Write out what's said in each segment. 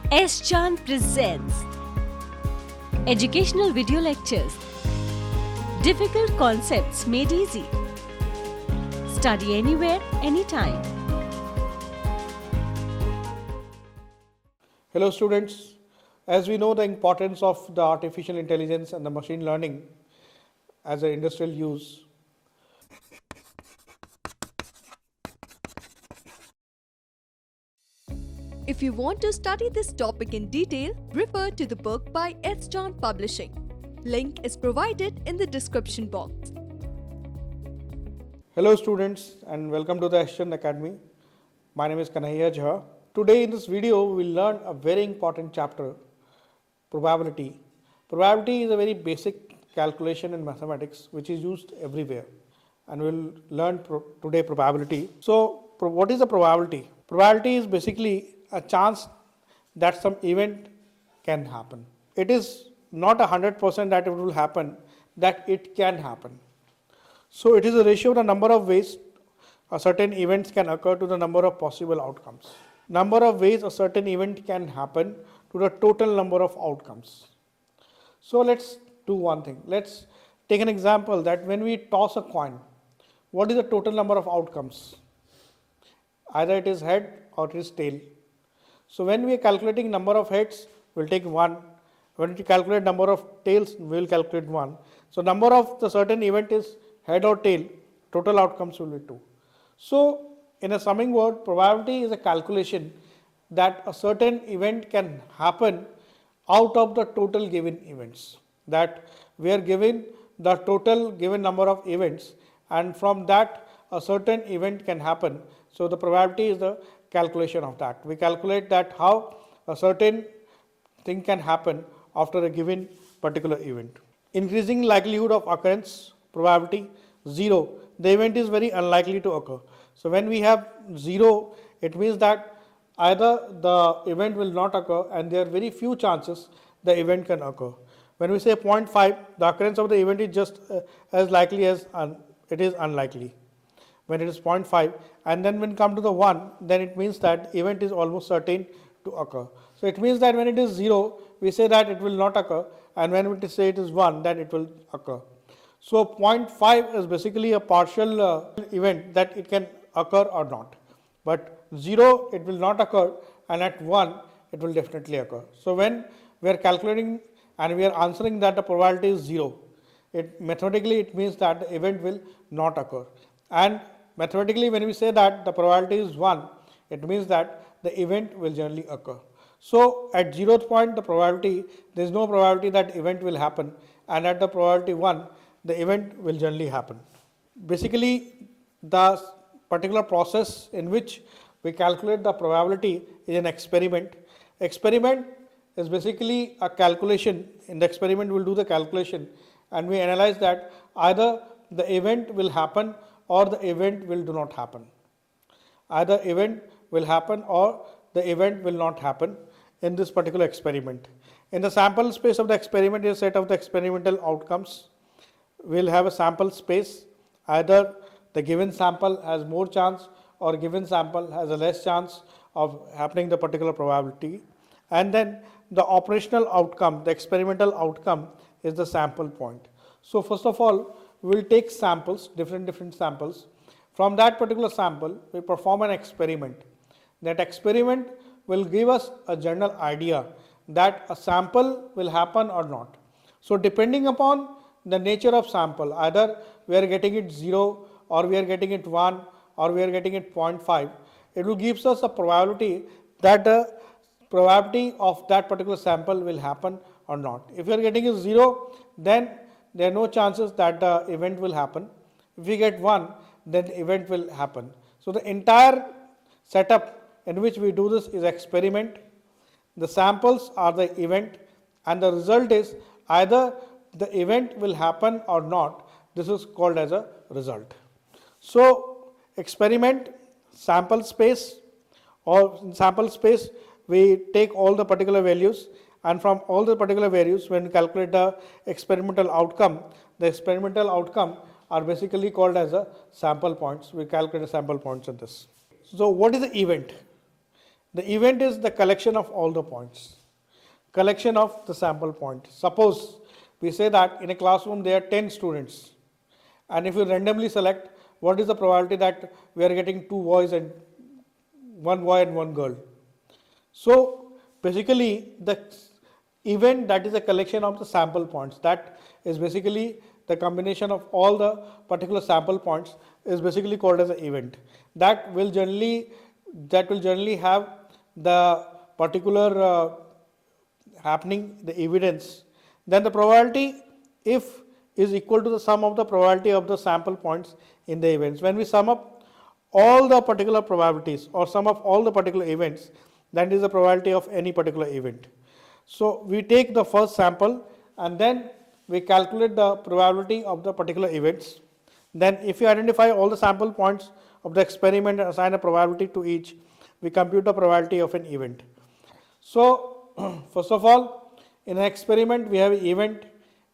S. Chan presents Educational Video Lectures. Difficult concepts made easy. Study anywhere, anytime. Hello students, as we know the importance of the artificial intelligence and the machine learning as an industrial use. If you want to study this topic in detail, refer to the book by S. John Publishing. Link is provided in the description box. Hello students and welcome to the S. Chan Academy. My name is Kanhaiya Jha. Today in this video we will learn a very important chapter, probability. Probability is a very basic calculation in mathematics which is used everywhere, and we will learn today probability. So what is the probability? Probability is basically a chance that some event can happen. It is not 100% that it will happen, that it can happen. So it is a ratio of the number of ways a certain events can occur to the number of possible outcomes. Number of ways a certain event can happen to the total number of outcomes. So let's do one thing. Let's take an example that when we toss a coin, what is the total number of outcomes? Either it is head or it is tail. So when we are calculating number of heads, we will take 1. When we calculate number of tails, we will calculate 1. So number of the certain event is head or tail, total outcomes will be 2. So in a summing word, probability is a calculation that a certain event can happen out of the total given events. That we are given the total given number of events, and from that a certain event can happen. So the probability is the calculation of that. We calculate that how a certain thing can happen after a given particular event. Increasing likelihood of occurrence, probability 0. The event is very unlikely to occur. So when we have 0, it means that either the event will not occur and there are very few chances the event can occur. When we say 0.5, the occurrence of the event is just as likely as it is unlikely when it is 0.5, and then when come to the 1, then it means that event is almost certain to occur. So it means that when it is 0, we say that it will not occur, and when we say it is 1, then it will occur. So 0.5 is basically a partial event that it can occur or not, but 0 it will not occur, and at 1 it will definitely occur. So when we are calculating and we are answering that the probability is 0, mathematically it means that the event will not occur, and mathematically when we say that the probability is 1, it means that the event will generally occur. So at 0th point the probability, there is no probability that event will happen, and at the probability 1 the event will generally happen. Basically the particular process in which we calculate the probability is an experiment. Experiment is basically a calculation. In the experiment we will do the calculation and we analyze that either the event will happen or the event will do not happen. Either event will happen or the event will not happen in this particular experiment. In the sample space of the experiment is a set of the experimental outcomes. We will have a sample space. Either the given sample has more chance or given sample has a less chance of happening the particular probability. And then the operational outcome, the experimental outcome is the sample point. So first of all, we will take samples, different samples. From that particular sample, we perform an experiment. That experiment will give us a general idea that a sample will happen or not. So depending upon the nature of sample, either we are getting it 0 or we are getting it 1 or we are getting it 0.5, it will give us a probability that the probability of that particular sample will happen or not. If you are getting it 0, then there are no chances that the event will happen. If we get 1, then the event will happen. So the entire setup in which we do this is experiment. The samples are the event, and the result is either the event will happen or not. This is called as a result. So experiment, sample space, or in sample space we take all the particular values, and from all the particular values when we calculate the experimental outcome are basically called as a sample points. We calculate the sample points in this. So what is the event? The event is the collection of all the points, collection of the sample points. Suppose we say that in a classroom there are 10 students, and if you randomly select, what is the probability that we are getting two boys and one boy and one girl? So basically the event, that is a collection of the sample points, that is basically the combination of all the particular sample points, is basically called as an event. That will generally have the particular happening, the evidence. Then the probability, if is equal to the sum of the probability of the sample points in the events. When we sum up all the particular probabilities or sum of all the particular events, that is the probability of any particular event. So we take the first sample and then we calculate the probability of the particular events. Then if you identify all the sample points of the experiment and assign a probability to each, we compute the probability of an event. So first of all, in an experiment we have an event.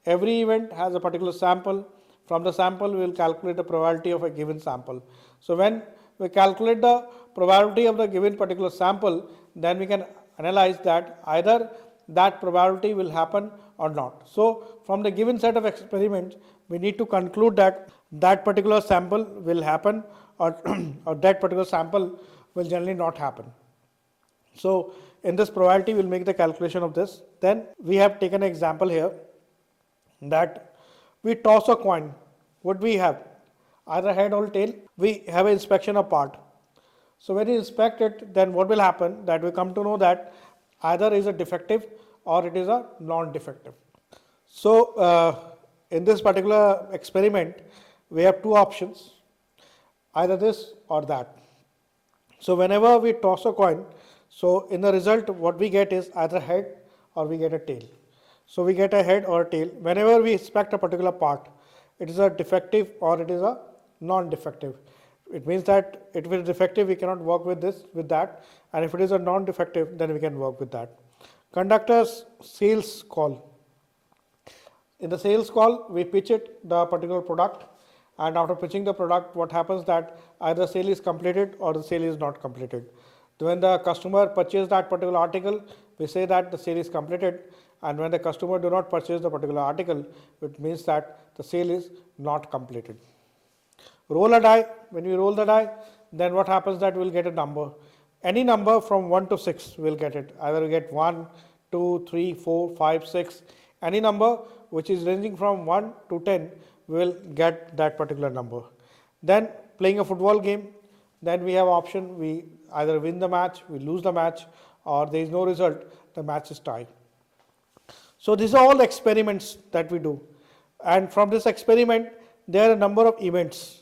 Every event has a particular sample. From the sample we will calculate the probability of a given sample. So when we calculate the probability of the given particular sample, then we can analyze that either that probability will happen or not. So from the given set of experiments, we need to conclude that that particular sample will happen or, or that particular sample will generally not happen. So in this probability, we'll make the calculation of this. Then we have taken an example here that we toss a coin. What we have? Either head or tail. We have an inspection of part. So when you inspect it, then what will happen? That we come to know that either is a defective or it is a non-defective. So in this particular experiment, we have two options, either this or that. So whenever we toss a coin, so in the result what we get is either head or we get a tail. So we get a head or a tail. Whenever we inspect a particular part, it is a defective or it is a non-defective. It means that if it is defective, we cannot work with this, with that, and if it is a non-defective, then we can work with that. Conductor's sales call. In the sales call, we pitch it, the particular product, and after pitching the product, what happens that either sale is completed or the sale is not completed. When the customer purchases that particular article, we say that the sale is completed, and when the customer do not purchase the particular article, it means that the sale is not completed. Roll a die. When we roll the die, then what happens that we'll get a number. Any number from 1 to 6 we'll get it. Either we get 1, 2, 3, 4, 5, 6. Any number which is ranging from 1 to 10, we will get that particular number. Then playing a football game, then we have option, we either win the match, we lose the match, or there is no result, the match is tied. So these are all the experiments that we do. And from this experiment, there are a number of events,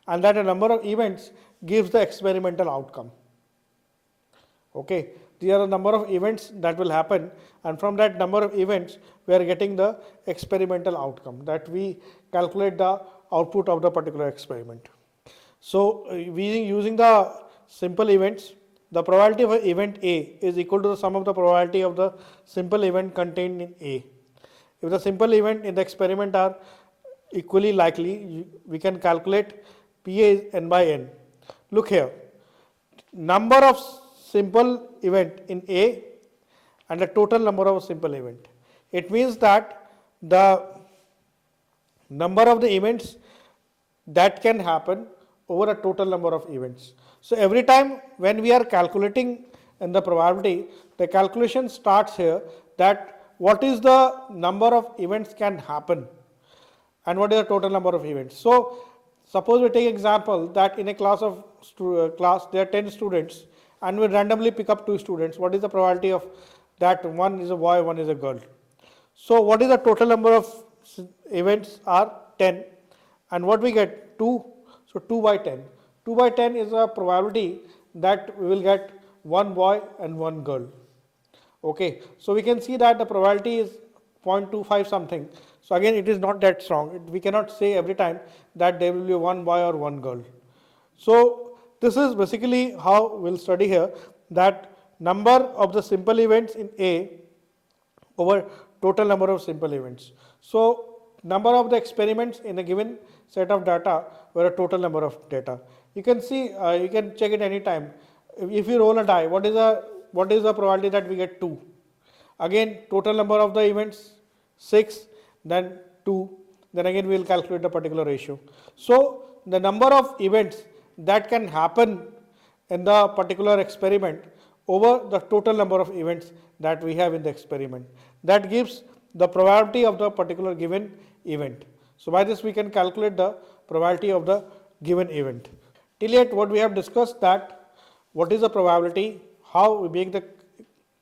and that a number of events gives the experimental outcome. Okay, there are a number of events that will happen, and from that number of events, we are getting the experimental outcome, that we calculate the output of the particular experiment. So using the simple events, the probability of event A is equal to the sum of the probability of the simple event contained in A. If the simple event in the experiment are equally likely, we can calculate PA is n by n. Look here, number of simple event in A and the total number of simple event. It means that the number of the events that can happen over a total number of events. So every time when we are calculating in the probability, the calculation starts here that what is the number of events can happen and what is the total number of events. So suppose we take example that in a class there are 10 students and we randomly pick up 2 students. What is the probability of that one is a boy, one is a girl? So what is the total number of events are 10 and what we get 2. So 2 by 10. 2 by 10 is a probability that we will get one boy and one girl. Okay, so we can see that the probability is 0.25 something. So again, it is not that strong. We cannot say every time that there will be one boy or one girl. So this is basically how we'll study here, that number of the simple events in A over total number of simple events. So number of the experiments in a given set of data were a total number of data. You can see, you can check it any time. if you roll a die, what is the probability that we get 2? Again, total number of the events 6, then 2, then again we will calculate the particular ratio. So the number of events that can happen in the particular experiment over the total number of events that we have in the experiment, that gives the probability of the particular given event. So by this we can calculate the probability of the given event. Till yet what we have discussed, that what is the probability, how we make the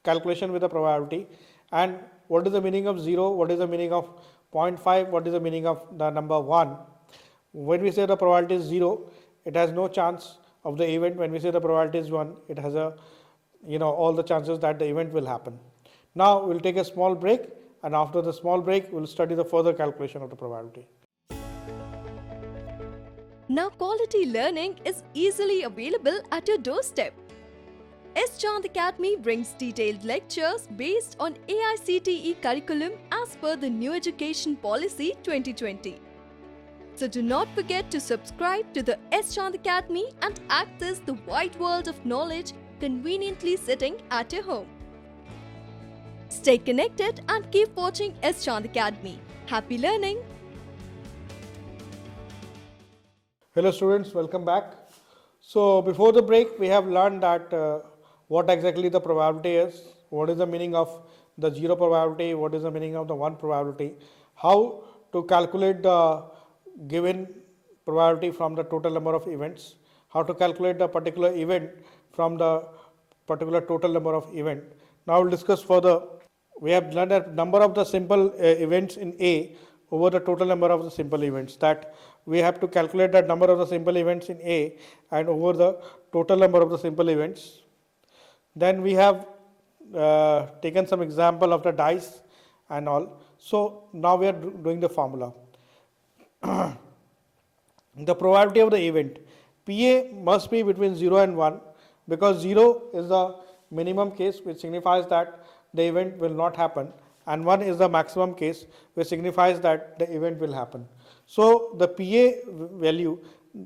calculation with the probability, and what is the meaning of 0, what is the meaning of 0.5, what is the meaning of the number 1. When we say the probability is 0, it has no chance of the event. When we say the probability is 1, it has a all the chances that the event will happen. Now we will take a small break, and after the small break we will study the further calculation of the probability. Now quality learning is easily available at your doorstep. S. Chand Academy brings detailed lectures based on AICTE curriculum as per the New Education Policy 2020. So do not forget to subscribe to the S. Chand Academy and access the wide world of knowledge conveniently sitting at your home. Stay connected and keep watching S. Chand Academy. Happy learning! Hello students, welcome back. So before the break we have learned that what exactly the probability is, what is the meaning of the 0 probability, what is the meaning of the 1 probability, how to calculate the given probability from the total number of events, how to calculate the particular event from the particular total number of event. Now we will discuss further. We have learned that number of the simple events in A over the total number of the simple events, that we have to calculate that number of the simple events in A and over the total number of the simple events. Then we have taken some example of the dice and all. So now we are doing the formula. The probability of the event, PA must be between 0 and 1, because 0 is the minimum case, which signifies that the event will not happen, and 1 is the maximum case, which signifies that the event will happen. So the PA value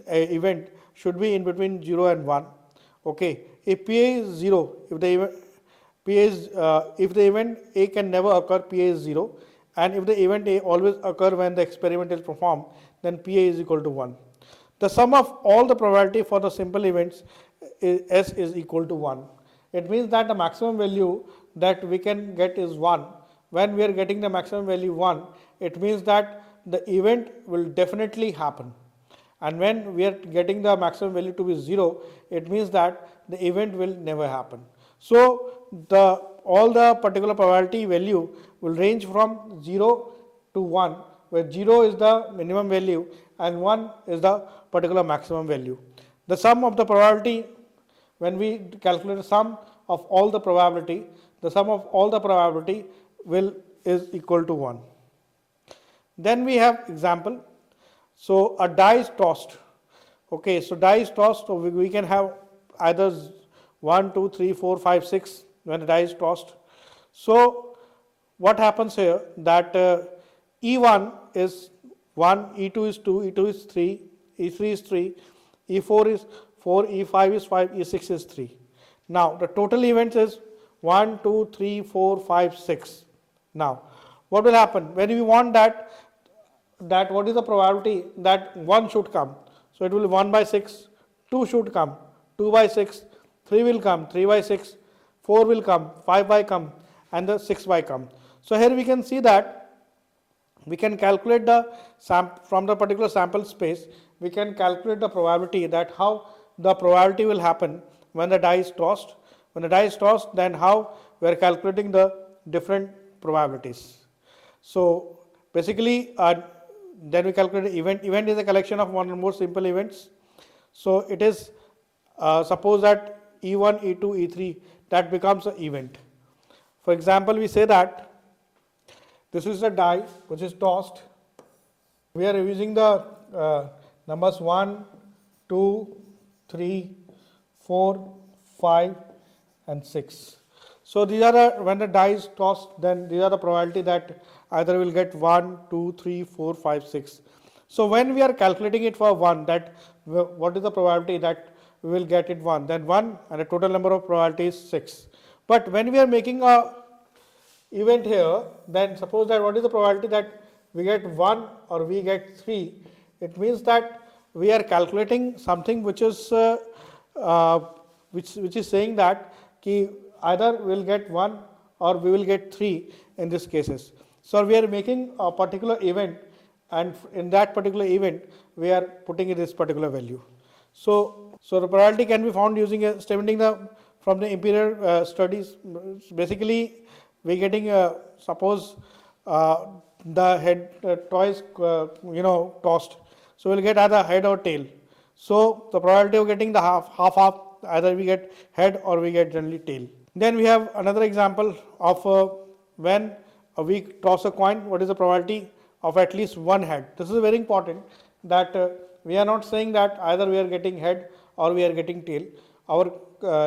event should be in between 0 and 1. Okay, if PA is 0, if the event A can never occur, PA is 0, and if the event A always occur when the experiment is performed, then PA is equal to 1. The sum of all the probability for the simple events S is equal to 1. It means that the maximum value that we can get is 1. When we are getting the maximum value 1, it means that the event will definitely happen. And when we are getting the maximum value to be 0, it means that the event will never happen. So all the particular probability value will range from 0 to 1, where 0 is the minimum value and 1 is the particular maximum value. The sum of the probability, when we calculate the sum of all the probability, the sum of all the probability is equal to 1. Then we have example. So a die is tossed. Okay, so die is tossed, so we can have either 1, 2, 3, 4, 5, 6 when the die is tossed. So what happens here, that E1 is 1, E2 is 2, E2 is 3, E3 is 3, E4 is 4, E5 is 5, E6 is 3. Now the total events is 1, 2, 3, 4, 5, 6. Now what will happen when we want that what is the probability that 1 should come? So it will be 1 by 6, 2 should come, 2 by 6, 3 will come, 3 by 6, 4 will come, 5 by come, and the 6 by come. So here we can see that we can calculate from the particular sample space, we can calculate the probability, that how the probability will happen when the die is tossed. When the die is tossed, then how we are calculating the different probabilities. So basically then we calculate the event. Event is a collection of one or more simple events. So it is suppose that E1, E2, E3, that becomes an event. For example, we say that this is a die which is tossed. We are using the numbers 1, 2, 3, 4, 5 and 6. So these are when the die is tossed, then these are the probability that either will get 1, 2, 3, 4, 5, 6. So when we are calculating it for 1, that what is the probability that we will get it 1, then 1, and the total number of probability is 6. But when we are making a event here, then suppose that what is the probability that we get 1 or we get 3, it means that we are calculating something which is which is saying that either we will get 1 or we will get 3 in these cases. So we are making a particular event, and in that particular event we are putting in this particular value. So the probability can be found using stemming from the empirical studies. Basically, we getting suppose the head toys tossed, so we'll get either head or tail. So the probability of getting the half, either we get head or we get generally tail. Then we have another example of when we toss a coin, what is the probability of at least one head. This is very important, that we are not saying that either we are getting head or we are getting tail. Our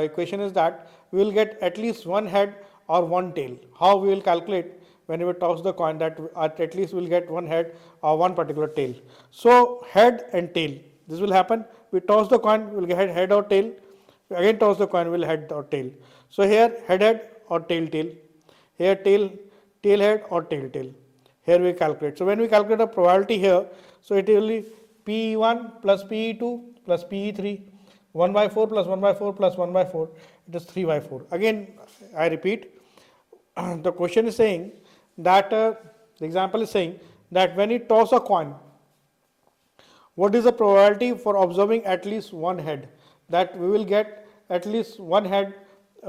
equation is that we will get at least one head or one tail. How we will calculate when we toss the coin, that at least we will get one head or one particular tail. So head and tail, this will happen. We toss the coin, we will get head or tail. Again toss the coin, we will head or tail. So here head or tail. Here tail head or tail. Here we calculate. So when we calculate a probability here, so it will be PE1 plus PE2 plus PE3, 1 by 4 plus 1 by 4 plus 1 by 4, it is 3 by 4. Again I repeat, the question is saying that the example is saying that when you toss a coin, what is the probability for observing at least one head, that we will get at least one head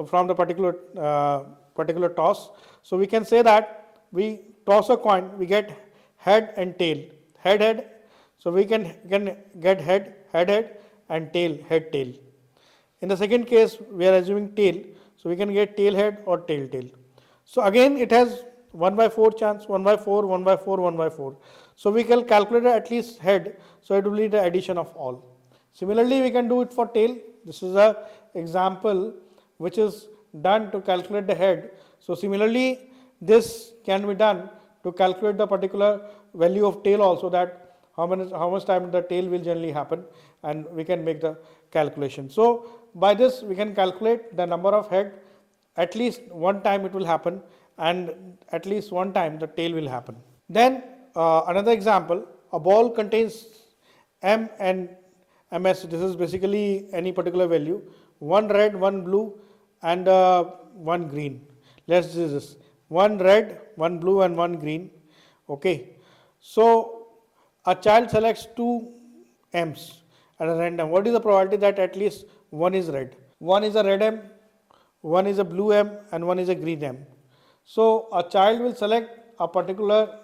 from the particular toss. So we can say that we toss a coin, we get head and tail, head. So we can get head and tail, head tail. In the second case we are assuming tail, so we can get tail head or tail. So again it has 1 by 4 chance, 1 by 4, 1 by 4, 1 by 4. So we can calculate at least head, so it will be the addition of all. Similarly we can do it for tail. This is a example which is done to calculate the head. So similarly this can be done to calculate the particular value of tail also, that how much time the tail will generally happen, and we can make the calculation. So by this we can calculate the number of head, at least one time it will happen, and at least one time the tail will happen. Then another example, a ball contains M and MS. This is basically any particular value, one red, one blue and one green. Let's do this, one red, one blue and one green. Okay, so a child selects two M's at a random. What is the probability that at least one is red? One is a red M, one is a blue M and one is a green M. So a child will select a particular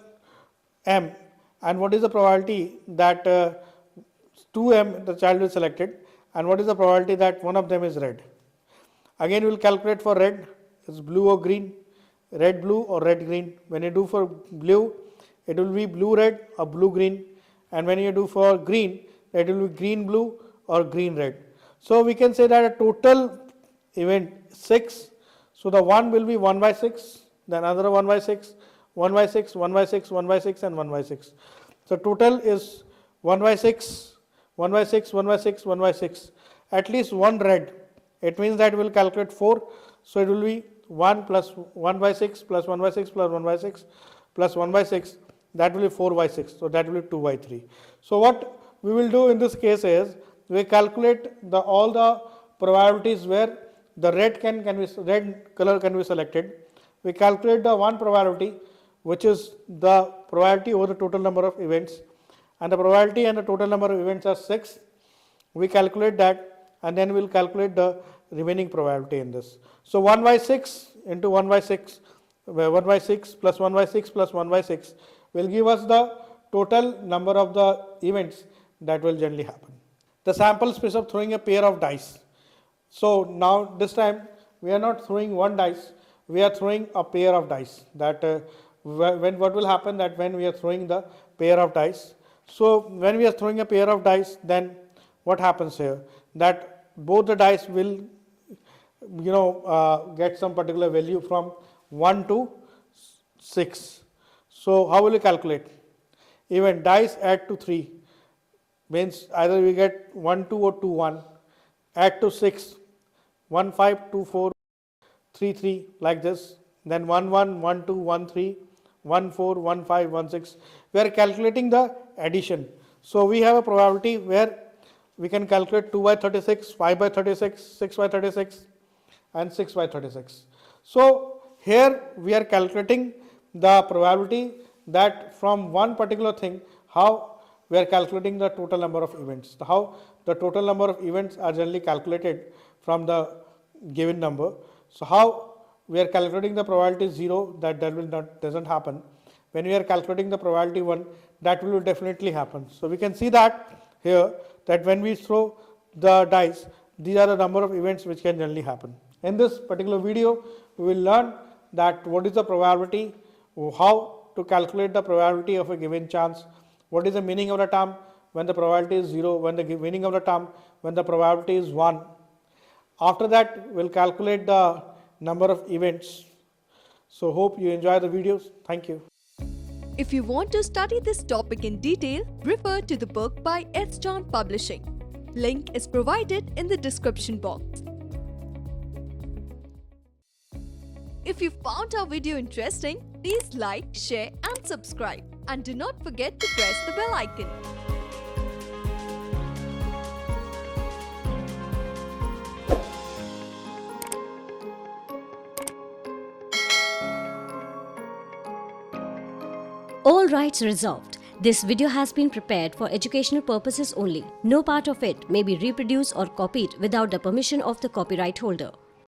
M, and what is the probability that 2M the child will select it, and what is the probability that one of them is red? Again we will calculate for red, it's blue or green, red blue or red green. When you do for blue, it will be blue red or blue green, and when you do for green, it will be green blue or green red. So we can say that a total event 6. So the one will be 1 by 6, then another 1 by 6, 1 by 6, 1 by 6, 1 by 6 and 1 by 6. So total is 1 by 6, 1 by 6, 1 by 6, 1 by 6. At least one red. It means that we will calculate 4. So it will be 1 plus 1 by 6 plus 1 by 6 plus 1 by 6 plus 1 by 6. That will be 4 by 6. So that will be 2 by 3. So what we will do in this case is we calculate all the probabilities where the red color can be selected. We calculate the one probability, which is the probability over the total number of events, and the probability and the total number of events are 6. We calculate that, and then we will calculate the remaining probability in this. So 1 by 6 into 1 by 6, 1 by 6 plus 1 by 6 plus 1 by 6 will give us the total number of the events that will generally happen. The sample space of throwing a pair of dice. So now this time we are not throwing one dice, we are throwing a pair of dice. That what will happen, that when we are throwing the pair of dice, so when we are throwing a pair of dice, then what happens here, that both the dice will get some particular value from 1 to 6. So how will you calculate? Even dice add to 3 means either we get 1 2 or 2 1. add to 6, 1, 5, 2, 4, 3, 3 like this, then 1, 1, 1, 2, 1, 3, 1, 4, 1, 5, 1, 6. We are calculating the addition. So we have a probability where we can calculate 2 by 36, 5 by 36, 6 by 36 and 6 by 36. So here we are calculating the probability that from one particular thing, how we are calculating the total number of events. How the total number of events are generally calculated from the given number. So how we are calculating the probability 0, that doesn't happen. When we are calculating the probability 1, that will definitely happen. So we can see that here, that when we throw the dice, these are the number of events which can generally happen. In this particular video, we will learn that what is the probability, how to calculate the probability of a given chance, what is the meaning of the term when the probability is 0, when the meaning of the term when the probability is 1. After that, we'll calculate the number of events. So hope you enjoy the videos. Thank you. If you want to study this topic in detail, refer to the book by S. John Publishing. Link is provided in the description box. If you found our video interesting, please like, share and subscribe. And do not forget to press the bell icon. All rights reserved. This video has been prepared for educational purposes only. No part of it may be reproduced or copied without the permission of the copyright holder.